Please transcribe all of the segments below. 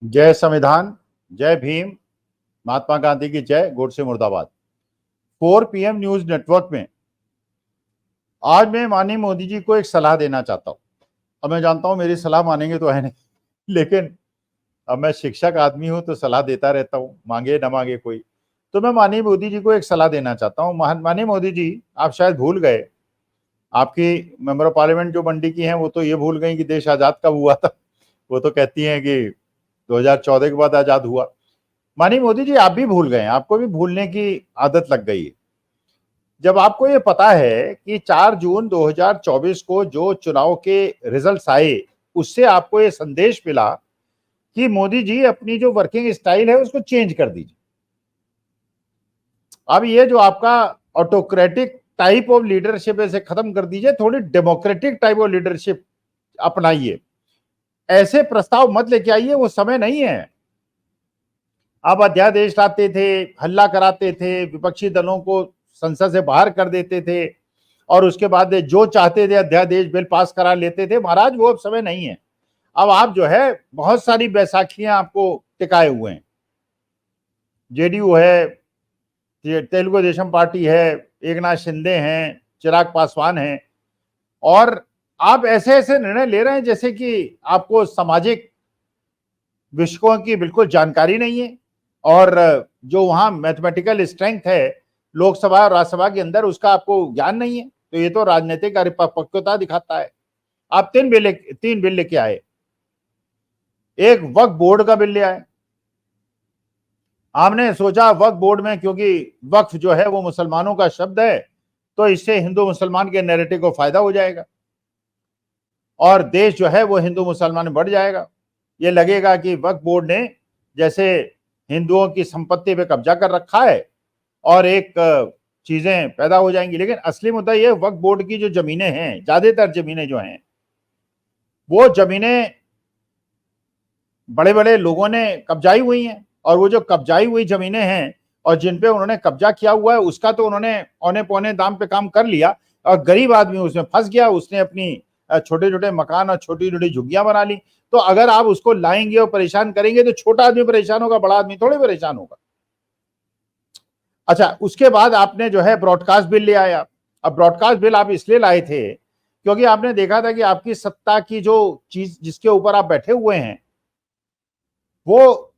जय संविधान, जय भीम, महात्मा गांधी की जय, गोडसे मुर्दाबाद। 4 PM न्यूज नेटवर्क में आज मैं माननीय मोदी जी को एक सलाह देना चाहता हूं। अब मैं जानता हूं मेरी सलाह मानेंगे तो है नहीं, लेकिन अब मैं शिक्षक आदमी हूं तो सलाह देता रहता हूं, मांगे ना मांगे कोई। तो मैं माननीय मोदी जी को एक सलाह देना चाहता हूं। माननीय मोदी जी, आप शायद भूल गए, आपकी मेंबर ऑफ पार्लियामेंट जो मंडी की हैं वो तो ये भूल गई कि देश आजाद कब हुआ था। वो तो कहती हैं कि 2014 के बाद आजाद हुआ। माननीय मोदी जी, आप भी भूल गए, आपको भी भूलने की आदत लग गई है। जब आपको ये पता है कि 4 जून 2024 को जो चुनाव के रिजल्ट्स आए, उससे आपको ये संदेश मिला कि मोदी जी अपनी जो वर्किंग स्टाइल है उसको चेंज कर दीजिए। अब ये जो आपका ऑटोक्रेटिक टाइप ऑफ लीडरशिप है इसे खत्म कर दीजिए, थोड़ी डेमोक्रेटिक टाइप ऑफ लीडरशिप अपनाइए। ऐसे प्रस्ताव मत लेके आइए, वो समय नहीं है। आप अध्यादेश लाते थे, हल्ला कराते थे, विपक्षी दलों को संसद से बाहर कर देते थे और उसके बाद जो चाहते थे अध्यादेश बिल पास करा लेते थे। महाराज, वो अब समय नहीं है। अब आप जो है बहुत सारी बैसाखियां आपको टिकाए हुए हैं। जेडीयू है, तेलुगु देशम पार्टी है, एकनाथ शिंदे हैं, चिराग पासवान हैं, और आप ऐसे ऐसे निर्णय ले रहे हैं जैसे कि आपको सामाजिक विषयों की बिल्कुल जानकारी नहीं है और जो वहां मैथमेटिकल स्ट्रेंथ है लोकसभा और राज्यसभा के अंदर उसका आपको ज्ञान नहीं है। तो ये तो राजनीतिक परिपक्वता दिखाता है। आप 3 बिल लेके आए। एक वक्फ बोर्ड का बिल ले आए। आपने सोचा वक्फ बोर्ड में, क्योंकि वक्फ जो है वो मुसलमानों का शब्द है, तो इससे हिंदू मुसलमान के नैरेटिव को फायदा हो जाएगा और देश जो है वो हिंदू मुसलमान बढ़ जाएगा। ये लगेगा कि वक्फ बोर्ड ने जैसे हिंदुओं की संपत्ति पे कब्जा कर रखा है और एक चीजें पैदा हो जाएंगी। लेकिन असली मुद्दा ये, वक्फ बोर्ड की जो जमीनें हैं, ज्यादातर जमीनें जो हैं वो जमीनें बड़े बड़े लोगों ने कब्जाई हुई हैं और वो जो कब्जाई हुई जमीनें हैं और जिन पे उन्होंने कब्जा किया हुआ है उसका तो उन्होंने औने पौने दाम पे काम कर लिया और गरीब आदमी उसमें फंस गया। उसने अपनी छोटे छोटे मकान और छोटी छोटी झुग्गियां बना ली। तो अगर आप उसको लाएंगे और परेशान करेंगे तो छोटा आदमी परेशान होगा, बड़ा आदमी थोड़े परेशान होगा। अच्छा, उसके बाद आपने जो है ब्रॉडकास्ट बिल ले आया। अब ब्रॉडकास्ट बिल आप इसलिए लाए थे क्योंकि आपने देखा था कि आपकी सत्ता की जो चीज जिसके ऊपर आप बैठे हुए हैं वो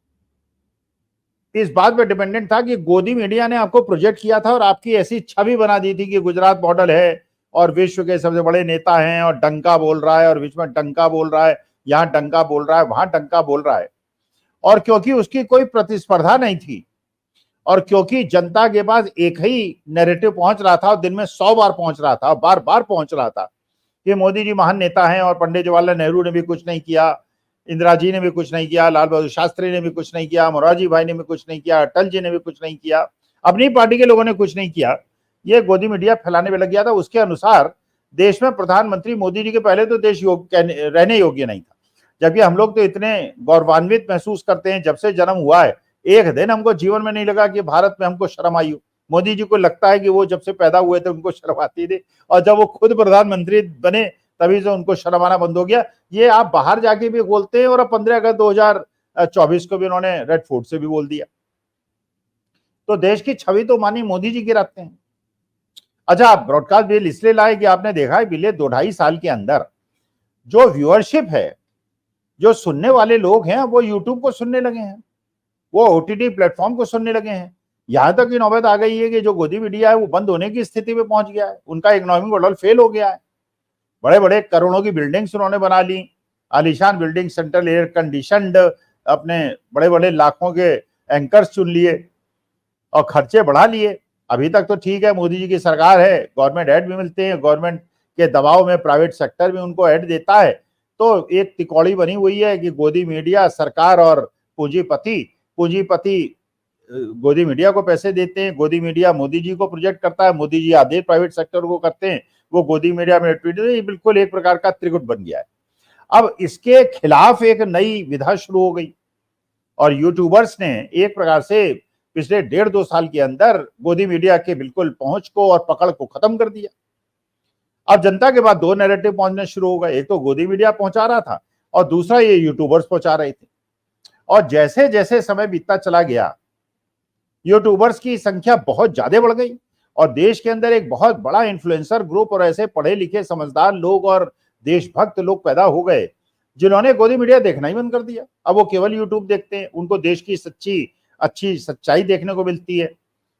इस बात पर डिपेंडेंट था कि गोदी मीडिया ने आपको प्रोजेक्ट किया था और आपकी ऐसी छवि बना दी थी कि गुजरात मॉडल है और विश्व के सबसे बड़े नेता हैं और डंका बोल रहा है और बीच में डंका बोल रहा है, यहां डंका बोल रहा है, वहां डंका बोल रहा है। और क्योंकि उसकी कोई प्रतिस्पर्धा नहीं थी और क्योंकि जनता के पास एक ही नैरेटिव पहुंच रहा था और दिन में 100 बार पहुंच रहा था, बार बार पहुंच रहा था कि मोदी जी महान नेता हैं और पंडित जवाहरलाल नेहरू ने भी कुछ नहीं किया, इंदिरा जी ने भी कुछ नहीं किया, लाल बहादुर शास्त्री ने भी कुछ नहीं किया, मोरारजी भाई ने भी कुछ नहीं किया, अटल जी ने भी कुछ नहीं किया, अपनी पार्टी के लोगों ने कुछ नहीं किया। ये गोदी मीडिया फैलाने में लग गया था। उसके अनुसार देश में प्रधानमंत्री मोदी जी के पहले तो देश रहने योग्य नहीं था, जबकि हम लोग तो इतने गौरवान्वित महसूस करते हैं। जब से जन्म हुआ है एक दिन हमको जीवन में नहीं लगा कि भारत में हमको शर्म आई हो। मोदी जी को लगता है कि वो जब से पैदा हुए थे उनको शर्म आती थी और जब वो खुद प्रधानमंत्री बने तभी से उनको शर्म आना बंद हो गया। ये आप बाहर जाके भी बोलते हैं और अब 15 अगस्त 2024 को भी उन्होंने रेड फोर्ट से भी बोल दिया। तो देश की छवि तो माननीय मोदी जी गिराते हैं। अच्छा, ब्रॉडकास्ट बिल इसलिए लाए कि आपने देखा है पिछले 2-2.5 साल के अंदर जो व्यूअरशिप है, जो सुनने वाले लोग हैं वो यूट्यूब को सुनने लगे हैं, वो ओटीटी प्लेटफॉर्म को सुनने लगे हैं। यहां तक की नौबत आ गई है कि जो गोदी मीडिया है वो बंद होने की स्थिति में पहुंच गया है। उनका इकोनॉमिक मॉडल फेल हो गया है। बड़े बड़े करोड़ों की बिल्डिंग्स उन्होंने बना ली, आलीशान बिल्डिंग, सेंट्रल एयर कंडीशनड, अपने बड़े बड़े लाखों के एंकर्स चुन लिए और खर्चे बढ़ा लिए। अभी तक तो ठीक है, मोदी जी की सरकार है, गवर्नमेंट एड भी मिलते हैं, गवर्नमेंट के दबाव में प्राइवेट सेक्टर भी उनको एड देता है। तो एक तिकौड़ी बनी हुई है कि गोदी मीडिया सरकार और पूंजीपति पूंजीपति गोदी मीडिया को पैसे देते हैं, गोदी मीडिया मोदी जी को प्रोजेक्ट करता है, मोदी जी आदेश प्राइवेट सेक्टर को करते हैं, वो गोदी मीडिया में ट्वीट। ये बिल्कुल एक प्रकार का त्रिकुट बन गया है। अब इसके खिलाफ एक नई विधा शुरू हो गई और यूट्यूबर्स ने एक प्रकार से पिछले 1.5-2 साल के अंदर गोदी मीडिया के बिल्कुल पहुंच को और पकड़ को खत्म कर दिया। अब जनता के पास 2 नैरेटिव पहुंचने शुरू हो गए, एक तो गोदी मीडिया पहुंचा रहा था और दूसरा ये यूट्यूबर्स पहुंचा रहे थे। और जैसे जैसे समय बीतता चला गया, यूट्यूबर्स की संख्या बहुत ज्यादा बढ़ गई और देश के अंदर एक बहुत बड़ा इन्फ्लुएंसर ग्रुप और ऐसे पढ़े लिखे समझदार लोग और देशभक्त लोग पैदा हो गए जिन्होंने गोदी मीडिया देखना ही बंद कर दिया। अब वो केवल यूट्यूब देखते हैं, उनको देश की सच्ची अच्छी सच्चाई देखने को मिलती है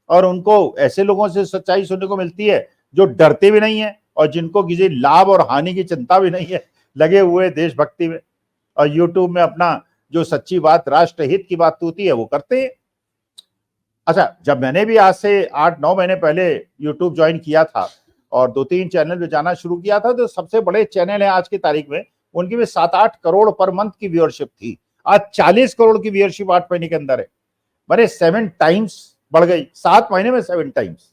और उनको ऐसे लोगों से सच्चाई सुनने को मिलती है जो डरते भी नहीं है और जिनको किसी लाभ और हानि की चिंता भी नहीं है, लगे हुए देशभक्ति में और यूट्यूब में अपना जो सच्ची बात राष्ट्रहित की बात होती है वो करते हैं। अच्छा, जब मैंने भी आज से 8-9 महीने पहले यूट्यूब ज्वाइन किया था और 2-3 चैनल पे जाना शुरू किया था, तो सबसे बड़े चैनल है आज की तारीख में, उनकी भी 7-8 करोड़ पर मंथ की व्यूअरशिप थी। आज 40 करोड़ की व्यूअरशिप 8 महीने के अंदर है, माने 7 टाइम्स बढ़ गई, 7 महीने में 7 टाइम्स।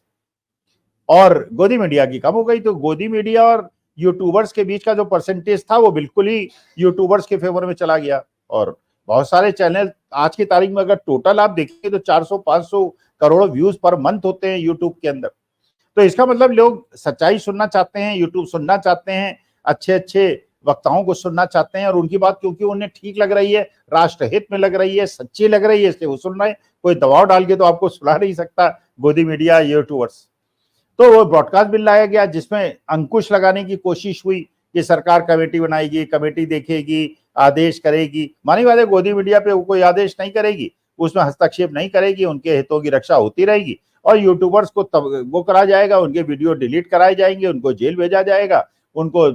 और गोदी मीडिया की कम हो गई। तो गोदी मीडिया और यूट्यूबर्स के बीच का जो परसेंटेज था वो बिल्कुल ही यूट्यूबर्स के फेवर में चला गया और बहुत सारे चैनल आज की तारीख में अगर टोटल आप देखेंगे तो 400-500 करोड़ व्यूज पर मंथ होते हैं यूट्यूब के अंदर। तो इसका मतलब लोग सच्चाई सुनना चाहते हैं, यूट्यूब सुनना चाहते हैं, अच्छे अच्छे वक्ताओं को सुनना चाहते हैं और उनकी बात क्योंकि उन्हें ठीक लग रही है, राष्ट्रहित में लग रही है, सच्ची लग रही है, इसलिए वो सुन रहे हैं। कोई दबाव डाल के तो आपको सुना नहीं सकता गोदी मीडिया यूट्यूबर्स। तो वो ब्रॉडकास्ट बिल लाया गया जिसमें अंकुश लगाने की कोशिश हुई कि सरकार कमेटी बनाएगी, कमेटी देखेगी, आदेश करेगी। मानी बात है, गोदी मीडिया पे वो कोई आदेश नहीं करेगी, उसमें हस्तक्षेप नहीं करेगी, उनके हितों की रक्षा होती रहेगी और यूट्यूबर्स को तब वो करा जाएगा, उनके वीडियो डिलीट कराए जाएंगे, उनको जेल भेजा जाएगा, उनको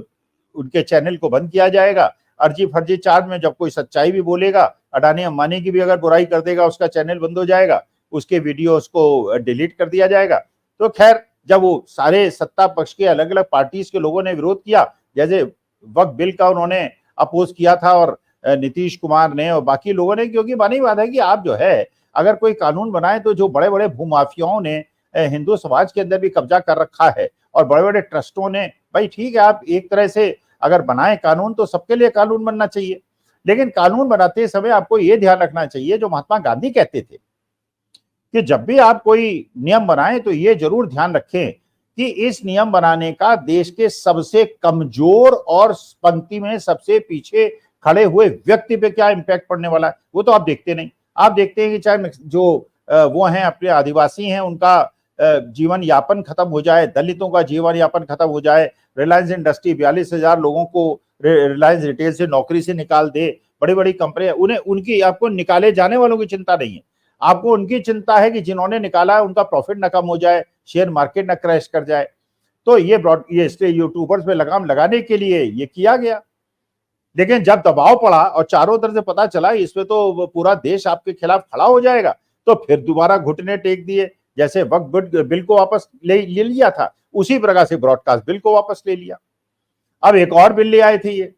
उनके चैनल को बंद किया जाएगा। अर्जी फर्जी चार्ज में जब कोई सच्चाई भी बोलेगा, अडानी अंबानी की भी अगर बुराई कर देगा, उसका चैनल बंद हो जाएगा, उसके वीडियो उसको डिलीट कर दिया जाएगा। तो खैर, जब वो सारे सत्ता पक्ष के अलग अलग पार्टीज के लोगों ने विरोध किया, जैसे वक्फ बिल का उन्होंने अपोज किया था और नीतीश कुमार ने और बाकी लोगों ने, क्योंकि मानी बात है कि आप जो है अगर कोई कानून बनाए तो जो बड़े बड़े भूमाफियाओं ने हिंदू समाज के अंदर भी कब्जा कर रखा है और बड़े बड़े ट्रस्टों ने, भाई ठीक है, आप एक तरह से अगर बनाए कानून तो सबके लिए कानून बनना चाहिए, लेकिन कानून बनाते समय आपको ये ध्यान रखना चाहिए जो महात्मा गांधी कहते थे कि जब भी आप कोई नियम बनाएं तो ये जरूर ध्यान रखें कि इस नियम बनाने का देश के सबसे कमजोर और पंक्ति में सबसे पीछे खड़े हुए व्यक्ति पे क्या इम्पैक्ट पड़ने वाला है। वो तो आप देखते नहीं। आप देखते हैं कि चाहे जो वो हैं अपने आदिवासी हैं, उनका जीवन यापन खत्म हो जाए, दलितों का जीवन यापन खत्म हो जाए, रिलायंस इंडस्ट्री 42,000 लोगों को रिलायंस रिटेल से नौकरी से निकाल दे, बड़ी बड़ी कंपनियां, उन्हें उनकी, आपको निकाले जाने वालों की चिंता नहीं है, आपको उनकी चिंता है कि जिन्होंने निकाला है उनका प्रॉफिट न कम हो जाए, शेयर मार्केट न क्रैश कर जाए। तो ये इसलिए यूट्यूबर्स पे लगाम लगाने के लिए ये किया गया। लेकिन जब दबाव पड़ा और चारों तरफ से पता चला इसमें तो पूरा देश आपके खिलाफ खड़ा हो जाएगा, तो फिर दोबारा घुटने टेक दिए। जैसे वक्फ बिल को वापस ले लिया था, उसी प्रकार से ब्रॉडकास्ट बिल को वापस ले लिया। अब एक और बिल ले आए थे ये,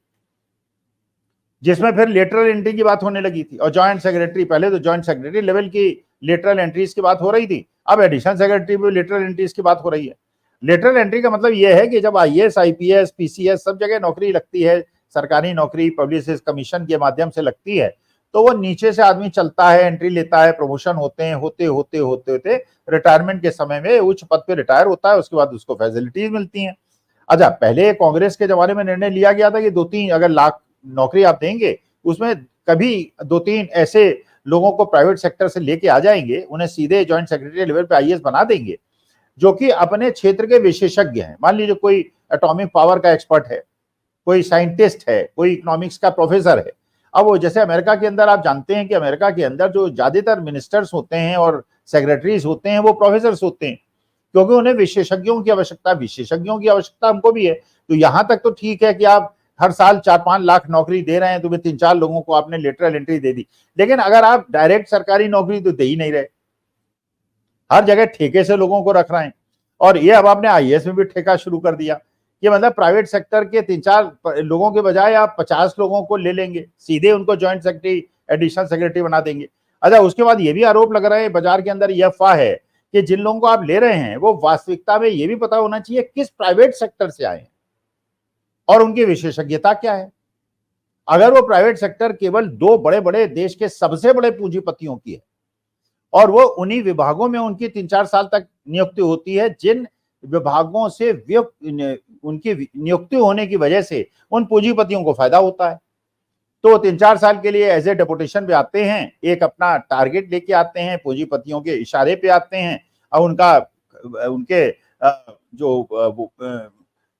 जिसमें फिर लेटरल एंट्री की बात होने लगी थी और जॉइंट सेक्रेटरी, पहले तो जॉइंट सेक्रेटरी लेवल की लेटरल एंट्रीज की बात हो रही थी, अब एडिशनल सेक्रेटरी पे लेटरल एंट्रीज की बात हो रही है। लेटरल एंट्री का मतलब यह है कि जब आईएएस, आईपीएस, पीसीएस सब जगह नौकरी लगती है, सरकारी नौकरी पब्लिक कमीशन के माध्यम से लगती है, तो वो नीचे से आदमी चलता है, एंट्री लेता है, प्रमोशन होते हैं, होते होते होते होते रिटायरमेंट के समय में उच्च पद पे रिटायर होता है, उसके बाद उसको फैसिलिटीज मिलती हैं। अच्छा, पहले कांग्रेस के जमाने में निर्णय लिया गया था कि 2-3 अगर लाख नौकरी आप देंगे, उसमें कभी 2-3 ऐसे लोगों को प्राइवेट सेक्टर से लेके आ जाएंगे, उन्हें सीधे जॉइंट सेक्रेटरी लेवल पे आईएएस बना देंगे, जो कि अपने क्षेत्र के विशेषज्ञ हैं। मान लीजिए कोई एटॉमिक पावर का एक्सपर्ट है, कोई साइंटिस्ट है, कोई इकोनॉमिक्स का प्रोफेसर है। अब वो जैसे अमेरिका के अंदर आप जानते हैं कि अमेरिका के अंदर जो ज्यादातर मिनिस्टर्स होते हैं और सेक्रेटरीज होते हैं वो प्रोफेसर होते हैं, क्योंकि उन्हें विशेषज्ञों की आवश्यकता हमको भी है। तो यहां तक तो ठीक है कि आप हर साल 4-5 लाख नौकरी दे रहे हैं, तो 3-4 लोगों को आपने लेटरल एंट्री दे दी, लेकिन अगर आप डायरेक्ट सरकारी नौकरी तो दे ही नहीं रहे, हर जगह ठेके से लोगों को रख रहे हैं। और ये अब आपने आईएएस में भी ठेका शुरू कर दिया कि मतलब प्राइवेट सेक्टर के 3-4 लोगों के बजाय आप 50 लोगों को ले लेंगे, सीधे उनको ज्वाइंट सेक्रेटरी, एडिशनल सेक्रेटरी बना देंगे। अच्छा, उसके बाद ये भी आरोप लग रहा है बाजार के अंदर, यह अफवाह है कि जिन लोगों को आप ले रहे हैं वो वास्तविकता में ये भी पता होना चाहिए किस प्राइवेट सेक्टर से आए हैं और उनकी विशेषज्ञता क्या है। अगर वो प्राइवेट सेक्टर केवल 2 बड़े बड़े देश के सबसे बड़े पूंजीपतियों की है और वो उन्हीं विभागों में उनकी 3-4 साल तक नियुक्ति होती है, जिन विभागों से उनकी नियुक्ति होने की वजह से उन पूंजीपतियों को फायदा होता है, तो 3-4 साल के लिए एज ए डेपुटेशन पे आते हैं, एक अपना टारगेट लेके आते हैं, पूंजीपतियों के इशारे पे आते हैं और उनके जो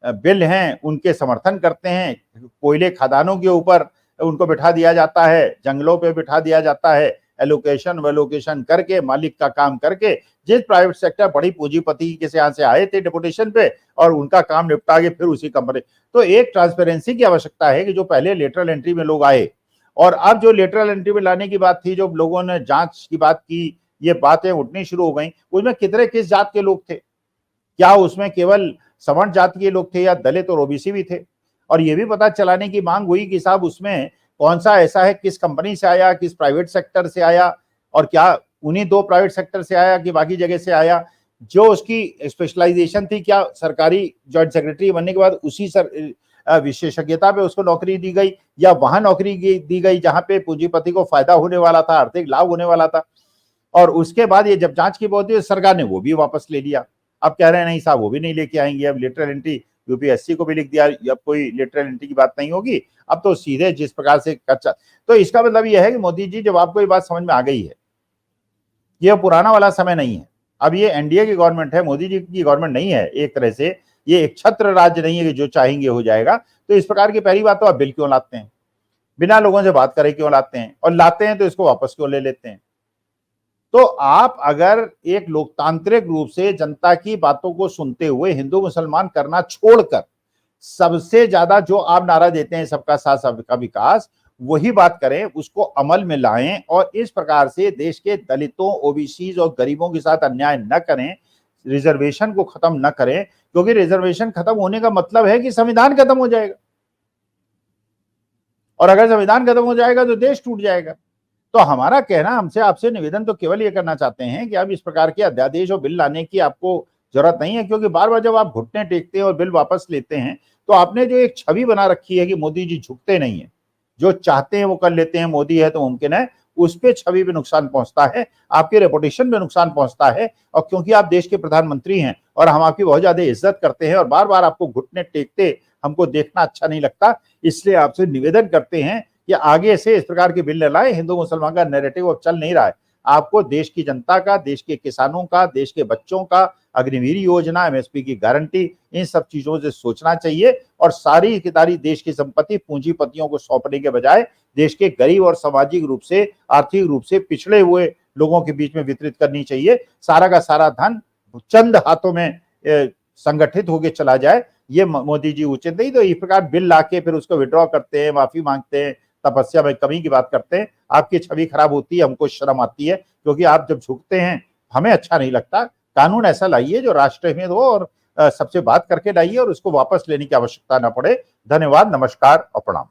बिल हैं उनके समर्थन करते हैं। कोयले खदानों के ऊपर उनको बिठा दिया जाता है, जंगलों पे बिठा दिया जाता है, एलोकेशन वेलोकेशन करके, मालिक का काम करके। जिस प्राइवेट सेक्टर बड़ी पूंजीपति के यहाँ से आए थे डेपुटेशन पे और उनका काम निपटा के फिर उसी कंपनी। तो एक ट्रांसपेरेंसी की आवश्यकता है कि जो पहले लेटरल एंट्री में लोग आए और अब जो लेटरल एंट्री में लाने की बात थी, जो लोगों ने जांच की बात की, ये बातें उठनी शुरू हो गई। उसमें कितने किस जात के लोग थे? क्या उसमें केवल सवर्ण जाति के लोग थे या दलित और ओबीसी भी थे? और ये भी पता चलाने की मांग हुई कि साहब उसमें कौन सा ऐसा है, किस कंपनी से आया, किस प्राइवेट सेक्टर से आया और क्या उन्हीं 2 प्राइवेट सेक्टर से आया कि बाकी जगह से आया? जो उसकी स्पेशलाइजेशन थी, क्या सरकारी जॉइंट सेक्रेटरी बनने के बाद उसी विशेषज्ञता पे उसको नौकरी दी गई या वहां नौकरी दी गई जहां पे पूंजीपति को फायदा होने वाला था, आर्थिक लाभ होने वाला था? और उसके बाद ये जब जांच की बात हुई, सरकार ने वो भी वापस ले लिया। अब कह रहे हैं नहीं साहब वो भी नहीं लेके आएंगे, अब लेटरल एंट्री यूपीएससी को भी लिख दिया, अब कोई लेटरल एंट्री की बात नहीं होगी, अब तो सीधे जिस प्रकार से कच्चा। तो इसका मतलब यह है कि मोदी जी, जब आपको ये बात समझ में आ गई है, ये पुराना वाला समय नहीं है, अब ये एनडीए की गवर्नमेंट है, मोदी जी की गवर्नमेंट नहीं है। एक तरह से ये एक छत्र राज्य नहीं है कि जो चाहेंगे हो जाएगा। तो इस प्रकार की पहली बात तो आप बिल क्यों लाते हैं, बिना लोगों से बात करे क्यों लाते हैं, और लाते हैं तो इसको वापस क्यों ले लेते हैं? तो आप अगर एक लोकतांत्रिक रूप से जनता की बातों को सुनते हुए हिंदू मुसलमान करना छोड़कर सबसे ज्यादा जो आप नारा देते हैं सबका साथ सबका विकास, वही बात करें, उसको अमल में लाएं और इस प्रकार से देश के दलितों, ओबीसी और गरीबों के साथ अन्याय न करें, रिजर्वेशन को खत्म न करें, क्योंकि रिजर्वेशन खत्म होने का मतलब है कि संविधान खत्म हो जाएगा और अगर संविधान खत्म हो जाएगा तो देश टूट जाएगा। तो हमारा कहना, हमसे आपसे निवेदन तो केवल ये करना चाहते हैं कि अब इस प्रकार के अध्यादेश और बिल लाने की आपको जरूरत नहीं है, क्योंकि बार बार जब आप घुटने टेकते हैं और बिल वापस लेते हैं तो आपने जो एक छवि बना रखी है कि मोदी जी झुकते नहीं है, जो चाहते हैं वो कर लेते हैं, मोदी है तो मुमकिन है, उस पे छवि पे नुकसान पहुंचता है, आपके रेपुटेशन पे नुकसान पहुंचता है। और क्योंकि आप देश के प्रधानमंत्री हैं और हम आपकी बहुत ज्यादा इज्जत करते हैं और बार बार आपको घुटने टेकते हमको देखना अच्छा नहीं लगता, इसलिए आपसे निवेदन करते हैं कि आगे से इस प्रकार के बिल लाए। हिंदू मुसलमान का नैरेटिव अब चल नहीं रहा है, आपको देश की जनता का, देश के किसानों का, देश के बच्चों का, अग्निवीर योजना, एमएसपी की गारंटी, इन सब चीजों से सोचना चाहिए और सारी की सारी देश की संपत्ति पूंजीपतियों को सौंपने के बजाय देश के गरीब और सामाजिक रूप से, आर्थिक रूप से पिछड़े हुए लोगों के बीच में वितरित करनी चाहिए। सारा का सारा धन चंद हाथों में संगठित होकर चला जाए, ये मोदी जी उचित नहीं। तो इस प्रकार बिल लाके फिर उसको विड्रॉ करते हैं, माफी मांगते हैं, तपस्या में कमी की बात करते हैं, आपकी छवि खराब होती है, हमको शर्म आती है, क्योंकि आप जब झुकते हैं हमें अच्छा नहीं लगता। कानून ऐसा लाइए जो राष्ट्र हित हो और सबसे बात करके लाइए और उसको वापस लेने की आवश्यकता ना पड़े। धन्यवाद, नमस्कार और प्रणाम।